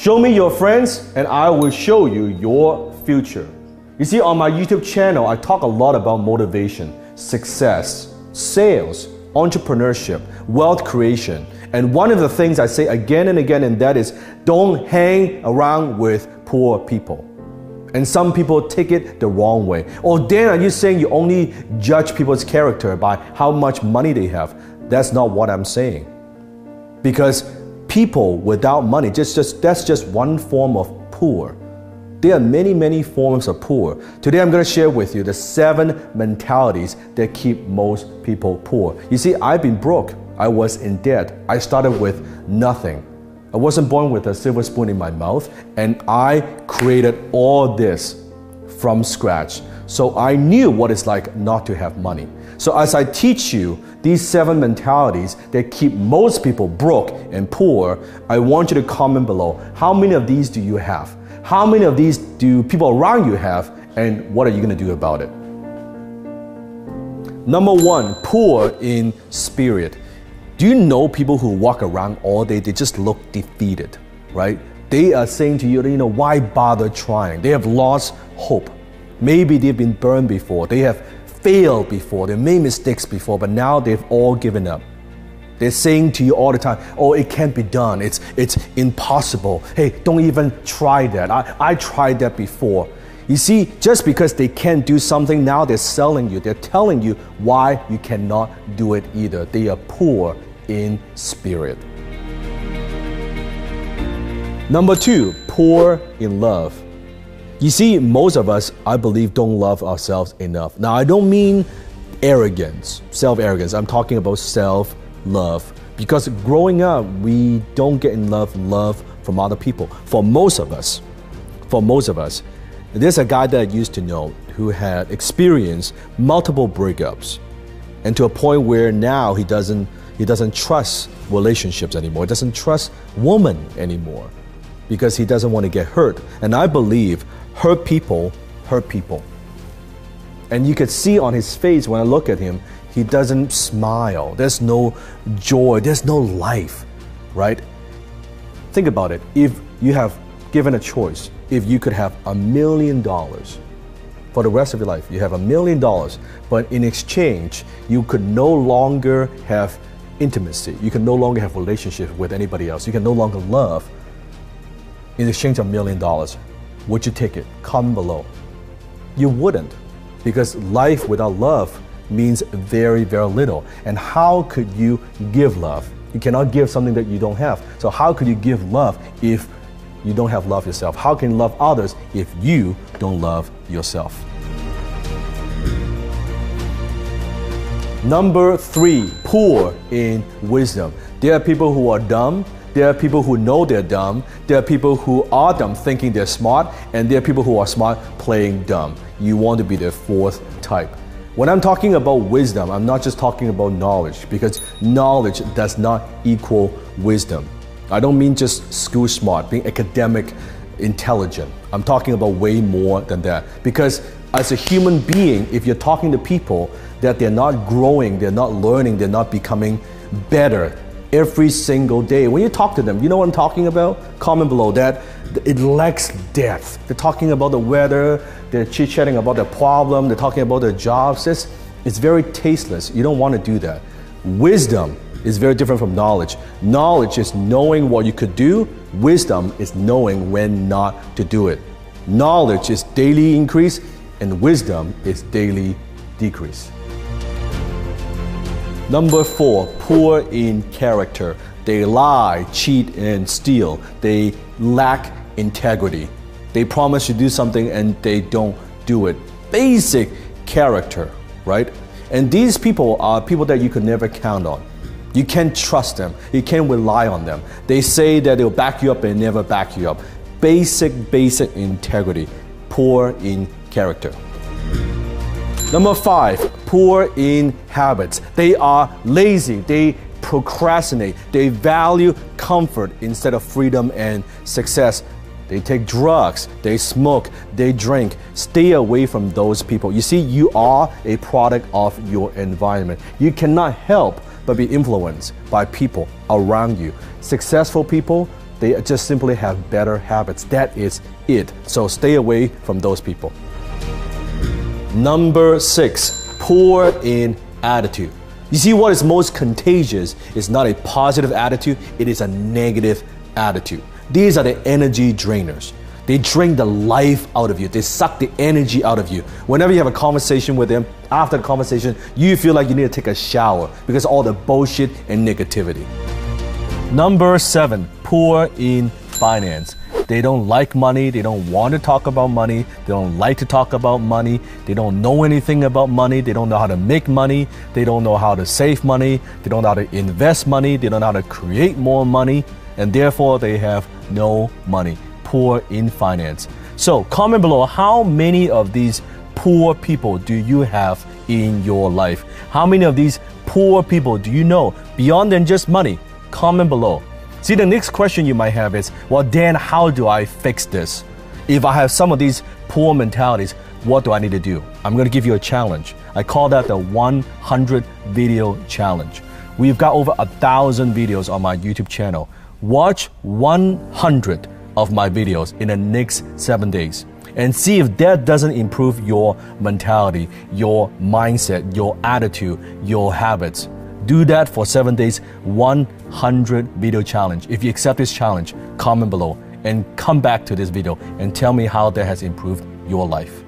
Show me your friends and I will show you your future. You see, on my YouTube channel, I talk a lot about motivation, success, sales, entrepreneurship, wealth creation. And one of the things I say again and again, and that is don't hang around with poor people. And some people take it the wrong way. Oh, Dan, are you saying you only judge people's character by how much money they have? That's not what I'm saying. Because people without money, that's just one form of poor. There are many, many forms of poor. Today I'm going to share with you the 7 mentalities that keep most people poor. You see, I've been broke. I was in debt. I started with nothing. I wasn't born with a silver spoon in my mouth, and I created all this from scratch. So I knew what it's like not to have money. So as I teach you these 7 mentalities that keep most people broke and poor, I want you to comment below. How many of these do you have? How many of these do people around you have? And what are you going to do about it? Number 1, poor in spirit. Do you know people who walk around all day, they just look defeated, right? They are saying to you, why bother trying? They have lost hope. Maybe they've been burned before. They have failed before. They made mistakes before, but now they've all given up. They're saying to you all the time, oh, it can't be done. It's impossible. Hey, don't even try that. I tried that before. You see, just because they can't do something, now they're selling you. They're telling you why you cannot do it either. They are poor in spirit. Number 2, poor in love. You see, most of us, I believe, don't love ourselves enough. Now, I don't mean arrogance, self-arrogance. I'm talking about self-love. Because growing up, we don't get enough love from other people. For most of us, there's a guy that I used to know who had experienced multiple breakups, and to a point where now he doesn't trust relationships anymore. He doesn't trust women anymore because he doesn't want to get hurt. And I believe hurt people hurt people. And you could see on his face when I look at him, he doesn't smile. There's no joy. There's no life, right? Think about it. If you have given a choice, if you could have $1 million for the rest of your life, you have $1 million, but in exchange, you could no longer have intimacy. You can no longer have relationship with anybody else. You can no longer love. In exchange of $1 million, would you take it? Comment below. You wouldn't, because life without love means very, very little. And how could you give love? You cannot give something that you don't have. So how could you give love if you don't have love yourself? How can you love others if you don't love yourself? Number 3, poor in wisdom. There are people who are dumb. There are people who know they're dumb. There are people who are dumb thinking they're smart. And there are people who are smart playing dumb. You want to be the 4th type. When I'm talking about wisdom, I'm not just talking about knowledge, because knowledge does not equal wisdom. I don't mean just school smart, being academic intelligent. I'm talking about way more than that. Because as a human being, if you're talking to people that they're not growing, they're not learning, they're not becoming better every single day, when you talk to them, you know what I'm talking about? Comment below that. It lacks depth. They're talking about the weather, they're chit-chatting about their problem, they're talking about their jobs. It's very tasteless. You don't want to do that. Wisdom is very different from knowledge. Knowledge is knowing what you could do. Wisdom is knowing when not to do it. Knowledge is daily increase, and wisdom is daily decrease. Number 4, poor in character. They lie, cheat, and steal. They lack integrity. They promise to do something and they don't do it. Basic character, right? And these people are people that you could never count on. You can't trust them. You can't rely on them. They say that they'll back you up and never back you up. Basic integrity. Poor in character. Number 5, poor in habits. They are lazy. They procrastinate. They value comfort instead of freedom and success. They take drugs, they smoke, they drink. Stay away from those people. You see, you are a product of your environment. You cannot help but be influenced by people around you. Successful people They just simply have better habits. That is it. So stay away from those people. Number 6, poor in attitude. You see, what is most contagious is not a positive attitude, it is a negative attitude. These are the energy drainers. They drain the life out of you. They suck the energy out of you. Whenever you have a conversation with them, after the conversation, you feel like you need to take a shower because of all the bullshit and negativity. Number 7, poor in finance. They don't like money. They don't want to talk about money. They don't like to talk about money. They don't know anything about money. They don't know how to make money. They don't know how to save money. They don't know how to invest money. They don't know how to create more money. And therefore, they have no money. Poor in finance. So comment below, how many of these poor people do you have in your life? How many of these poor people do you know beyond than just money? Comment below. See, the next question you might have is, well, Dan, how do I fix this? If I have some of these poor mentalities, what do I need to do? I'm going to give you a challenge. I call that the 100 video challenge. We've got over 1,000 videos on my YouTube channel. Watch 100 of my videos in the next 7 days and see if that doesn't improve your mentality, your mindset, your attitude, your habits. Do that for 7 days, 100 video challenge. If you accept this challenge, comment below and come back to this video and tell me how that has improved your life.